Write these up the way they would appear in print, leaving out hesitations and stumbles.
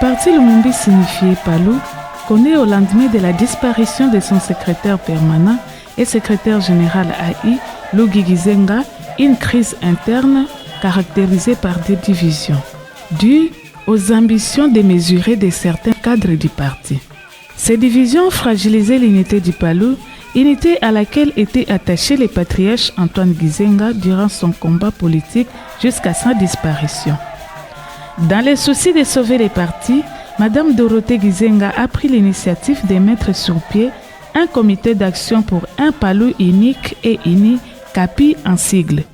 parti Lumumba signifié Palou connaît au lendemain de la disparition de son secrétaire permanent et secrétaire général AI, Luigi Gizenga, une crise interne caractérisée par des divisions, dues aux ambitions démesurées de certains cadres du parti. Ces divisions fragilisaient l'unité du Palou, unité à laquelle était attaché le patriarche Antoine Gizenga durant son combat politique jusqu'à sa disparition. Dans le souci de sauver les partis, Madame Dorothée Gizenga a pris l'initiative de mettre sur pied un comité d'action pour un Palou unique et uni, CAPI en sigle,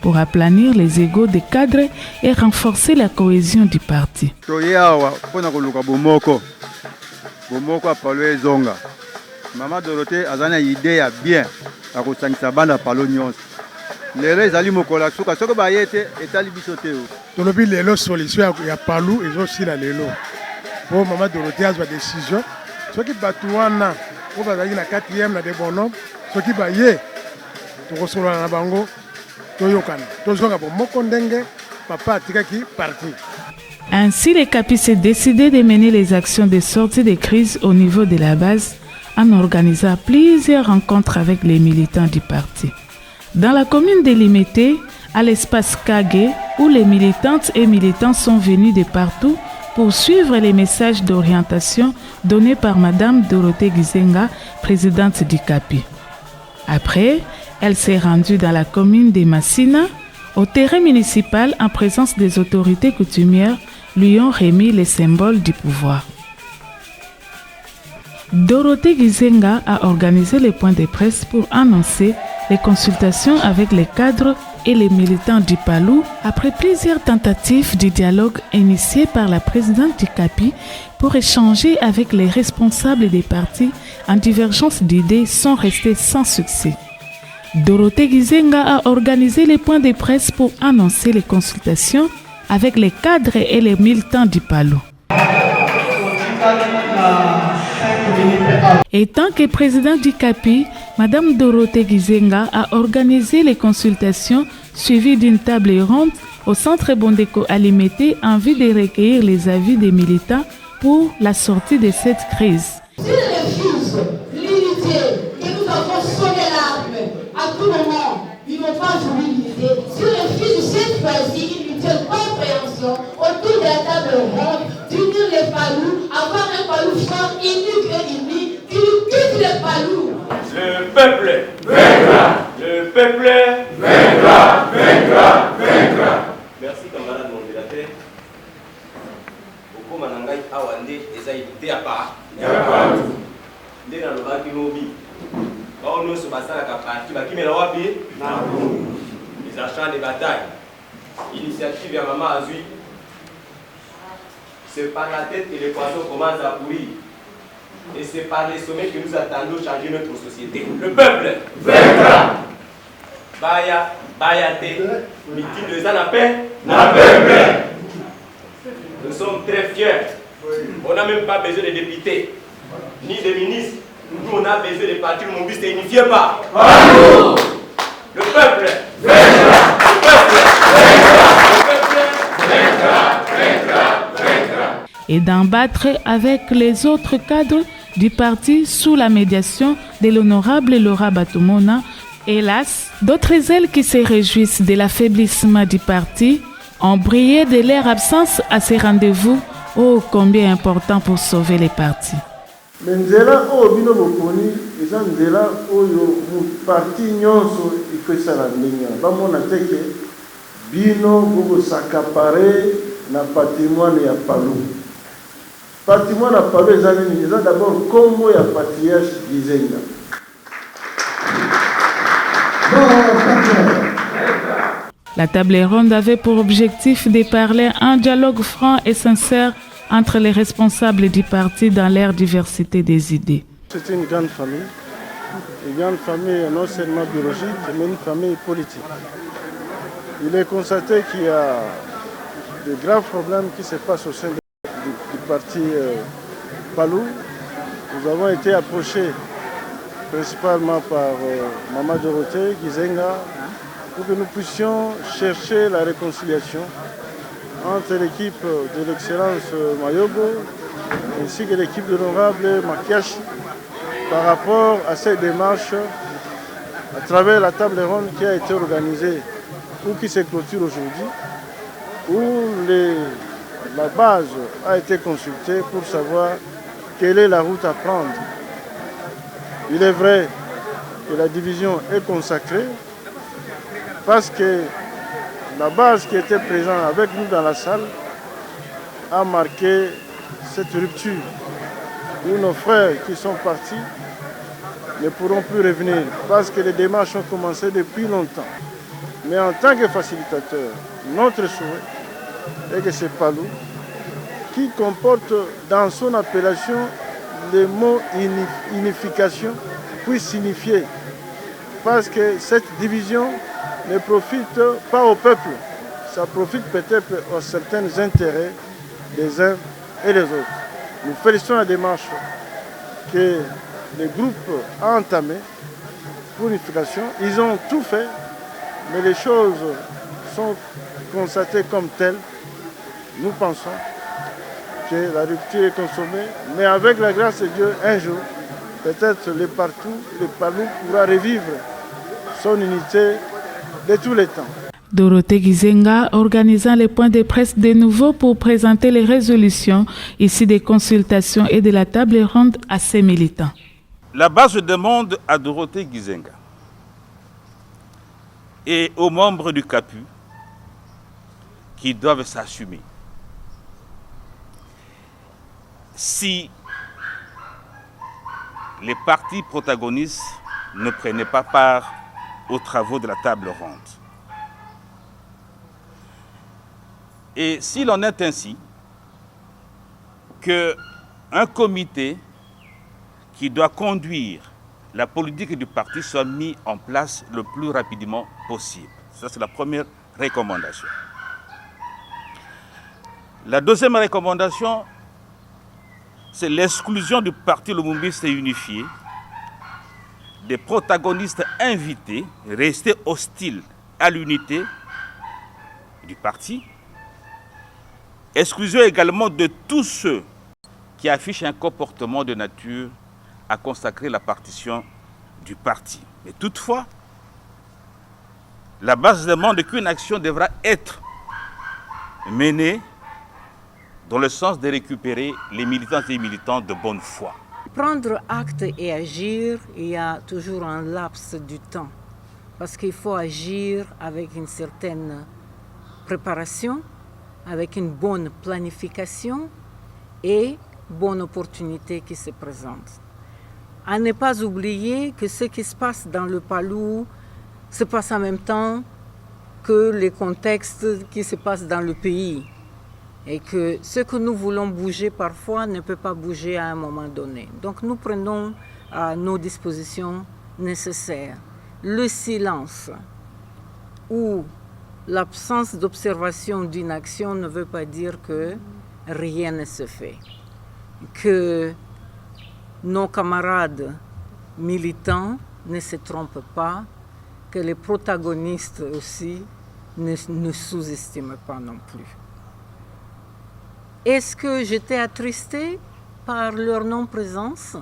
pour aplanir les égos des cadres et renforcer la cohésion du parti. Maman Dorothée a une idée bien à kosangisa bana Palou nyonso. Lelo ezali mokola suka soko bayete etali bisote o. Tolobi lelo solution ya Palou ezosila lelo. Po Maman Dorothée azwa décision. Soki batu wana po bazali na 4e na de bonhomme, soki baye tokosola na bango toyokana. Tozonga po moko ndenge papa atikaki parti. Ainsi, le CAPI s'est décidé de mener les actions de sortie de crise au niveau de la base en organisant plusieurs rencontres avec les militants du parti. Dans la commune de Limete, à l'espace Kage, où les militantes et militants sont venus de partout pour suivre les messages d'orientation donnés par Madame Dorothée Gizenga, présidente du CAPI. Après, elle s'est rendue dans la commune de Massina, au terrain municipal en présence des autorités coutumières lui ont remis les symboles du pouvoir. Dorothée Gizenga a organisé les points de presse pour annoncer les consultations avec les cadres et les militants du Palou après plusieurs tentatives de dialogue initiées par la présidente du CAPI pour échanger avec les responsables des partis en divergence d'idées sont restés sans succès. Dorothée Gizenga a organisé les points de presse pour annoncer les consultations avec les cadres et les militants du Palou. Étant que présidente du CAPI, Madame Dorothée Gizenga a organisé les consultations suivies d'une table ronde au centre Bondeko à Limete en vue de recueillir les avis des militants pour la sortie de cette crise. S'ils refusent l'unité que nous avons sonné l'arme à tout moment, ils n'ont pas voulu l'unité. S'ils refusent cette fois-ci une unité de compréhension autour de la table ronde, d'unir les Palous, avoir un Palou fort, unique et uni, qui nous quitte les Palous. Le peuple vaincra. Le peuple vaincra, vaincra, vaincra. Merci camarade modérateur. Au Manangai Awande, les aïdés à part. Dès dans le bas qui nous vit. On nous se passe à la partie, qui met la wapi. Les achats de bataille. Initiative à Maman Azui. C'est par la tête que les poissons commencent à pourrir. Et c'est par les sommets que nous attendons changer notre société. Le peuple vaincra. Baya, Bayate, meeting de Zanapé. Nous sommes très fiers. On n'a même pas besoin de députés, ni de ministres. Nous, on a besoin de partis mobilistes et unifiés par. Le peuple vaincra. Le peuple et d'en battre avec les autres cadres du parti sous la médiation de l'honorable Laura Batumona. Hélas, d'autres ailes qui se réjouissent de l'affaiblissement du parti ont brillé de leur absence à ces rendez-vous, oh combien important pour sauver les partis. Mais nzela o bino boponi eza nzela oyo parti nyonso ifesala ndenge bamona teke bino boko s'accaparer na patrimoine ya Palou. Patrimoine ya Palou eza nini? Eza d'abord Congo ya patriarche Gizenga. La table ronde avait pour objectif de parler un dialogue franc et sincère entre les responsables du parti dans leur diversité des idées. C'est une grande famille non seulement biologique, mais une famille politique. Il est constaté qu'il y a de graves problèmes qui se passent au sein du parti Palou. Nous avons été approchés principalement par Maman Dorothée Gizenga pour que nous puissions chercher la réconciliation entre l'équipe de l'excellence Mayogo ainsi que l'équipe de l'honorable Makiashi par rapport à cette démarche à travers la table ronde qui a été organisée ou qui se clôture aujourd'hui, où la base a été consultée pour savoir quelle est la route à prendre. Il est vrai que la division est consacrée parce que la base qui était présente avec nous dans la salle a marqué cette rupture où nos frères qui sont partis ne pourront plus revenir parce que les démarches ont commencé depuis longtemps. Mais en tant que facilitateur, notre souhait est que c'est Palou qui comporte dans son appellation le mot unification puisse signifier. Parce que cette division ne profite pas au peuple, ça profite peut-être à certains intérêts des uns et des autres. Nous félicitons la démarche que le groupe a entamée pour l'unification. Ils ont tout fait, mais les choses sont constatées comme telles. Nous pensons que la rupture est consommée, mais avec la grâce de Dieu, un jour, peut-être le Palou pourra revivre son unité de tous les temps. Dorothée Gizenga organisant les points de presse de nouveau pour présenter les résolutions ici des consultations et de la table ronde à ses militants. La base demande à Dorothée Gizenga et aux membres du CAPU qui doivent s'assumer. Si les partis protagonistes ne prenaient pas part aux travaux de la table ronde. Et s'il en est ainsi, qu'un comité qui doit conduire la politique du parti soit mis en place le plus rapidement possible. Ça, c'est la première recommandation. La deuxième recommandation, c'est l'exclusion du parti lumumbiste unifié des protagonistes invités, restés hostiles à l'unité du parti. Exclusion également de tous ceux qui affichent un comportement de nature à consacrer la partition du parti. Mais toutefois, la base demande qu'une action devra être menée dans le sens de récupérer les militantes et militants de bonne foi. Prendre acte et agir, il y a toujours un laps du temps. Parce qu'il faut agir avec une certaine préparation, avec une bonne planification et bonne opportunité qui se présente. À ne pas oublier que ce qui se passe dans le Palou se passe en même temps que les contextes qui se passent dans le pays. Et que ce que nous voulons bouger parfois ne peut pas bouger à un moment donné. Donc nous prenons nos dispositions nécessaires. Le silence ou l'absence d'observation d'une action ne veut pas dire que rien ne se fait. Que nos camarades militants ne se trompent pas, que les protagonistes aussi ne sous-estiment pas non plus. Est-ce que j'étais attristée par leur non-présence?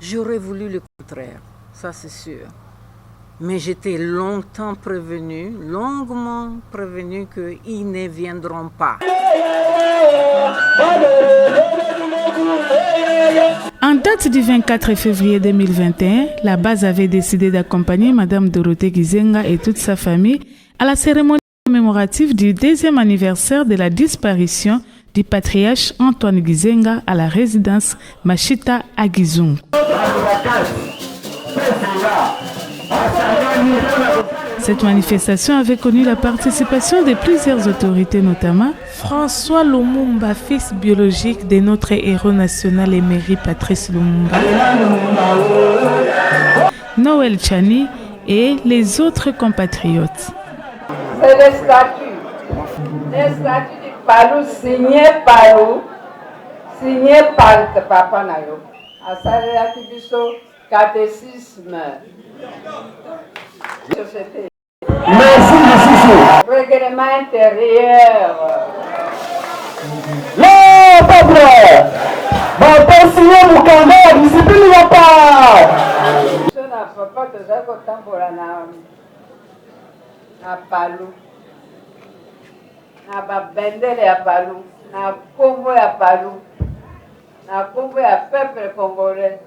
J'aurais voulu le contraire, ça c'est sûr. Mais j'étais longuement prévenue qu'ils ne viendront pas. En date du 24 février 2021, la base avait décidé d'accompagner Mme Dorothée Gizenga et toute sa famille à la cérémonie commémorative du 2e anniversaire de la disparition du patriarche Antoine Gizenga à la résidence Machita à Gizungu. Cette manifestation avait connu la participation de plusieurs autorités, notamment François Lumumba, fils biologique de notre héros national émérite Patrice Lumumba, Noël Chani et les autres compatriotes. C'est le statut du Palou signé par Papa Nayo. Asarea Tibiso, catéchisme. Merci, Règlement intérieur. Le peuple, Batesigné Mukanda, discipline ya pas. Na papa toza kotambola na palu, na babendele ya palu, na kombo ya palu, na kombo ya peuple congolais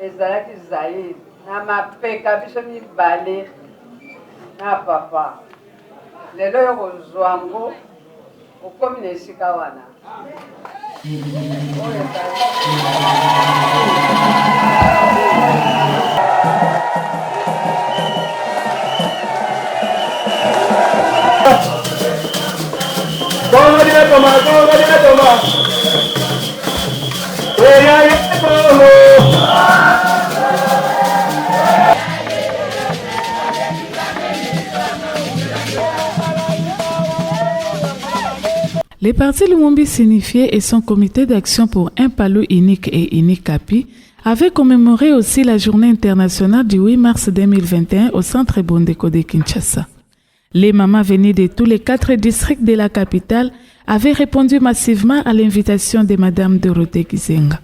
ezalaki Zaïre, na mapeka biso mibale na papa. Lelo yo kozwa yango okomi na esika wana. Les partis Lumumbi signifiés et son comité d'action pour un Palu unique et Inikapi avaient commémoré aussi la journée internationale du 8 mars 2021 au centre Bondeko de Kinshasa. Les mamans venues de tous les 4 districts de la capitale avaient répondu massivement à l'invitation de Madame Dorothée Gizenga.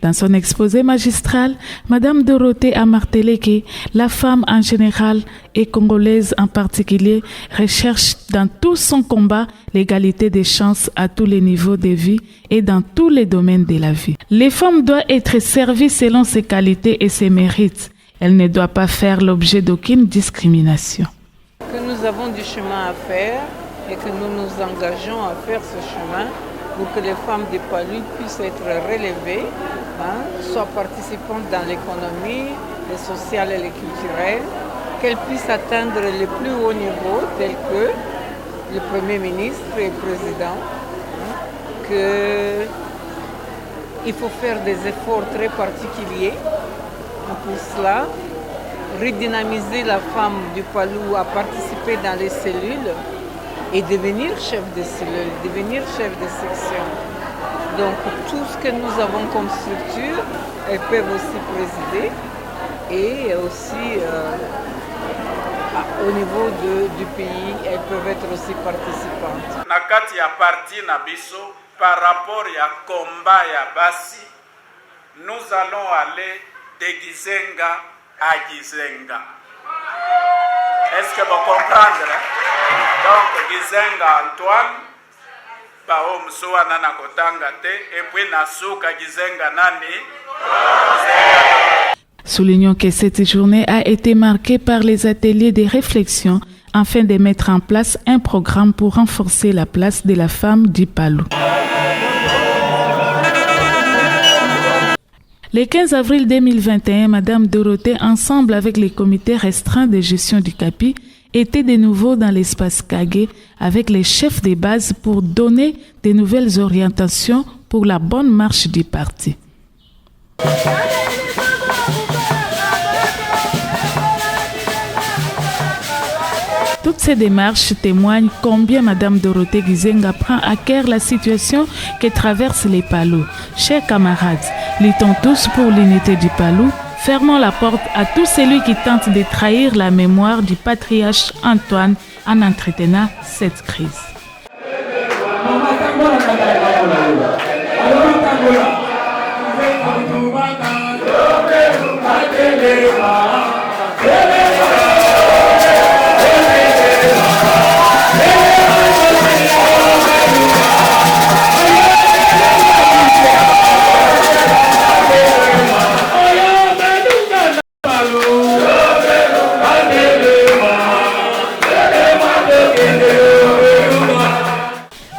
Dans son exposé magistral, Madame Dorothée a martelé que la femme en général et congolaise en particulier recherche dans tout son combat l'égalité des chances à tous les niveaux de vie et dans tous les domaines de la vie. Les femmes doivent être servies selon ses qualités et ses mérites. Elles ne doivent pas faire l'objet d'aucune discrimination. Que nous avons du chemin à faire et que nous nous engageons à faire ce chemin pour que les femmes du Palu puissent être relevées, soient participantes dans l'économie, le social et le culturel, qu'elles puissent atteindre les plus hauts niveaux tels que le Premier ministre et le Président, qu'il faut faire des efforts très particuliers pour cela, redynamiser la femme du Palu à participer dans les cellules et devenir chef de cellule, devenir chef de section. Donc tout ce que nous avons comme structure, elles peuvent aussi présider et aussi au niveau du pays, elles peuvent être aussi participantes. Nakati ya parti na biso par rapport ya combat ya basi, nous allons aller de Gizenga à Gizenga. Est-ce que vous comprenez? Donc Gizenga Antoine, bao msuwa nana kotanga te, et puis nasuka Gizenga nani? Soulignons que cette journée a été marquée par les ateliers de réflexion afin de mettre en place un programme pour renforcer la place de la femme du Palu. Le 15 avril 2021, Madame Dorothée, ensemble avec les comités restreints de gestion du CAPI, était de nouveau dans l'espace Kagé avec les chefs des bases pour donner de nouvelles orientations pour la bonne marche du parti. Toutes ces démarches témoignent combien Madame Dorothée Gizenga prend à cœur la situation que traversent les Palus. Chers camarades, luttons tous pour l'unité du Palu. Fermons la porte à tout celui qui tente de trahir la mémoire du patriarche Antoine en entretenant cette crise.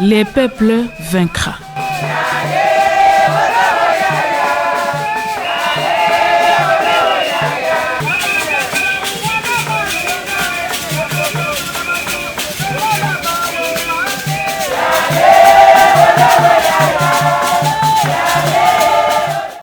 Le peuple vaincra.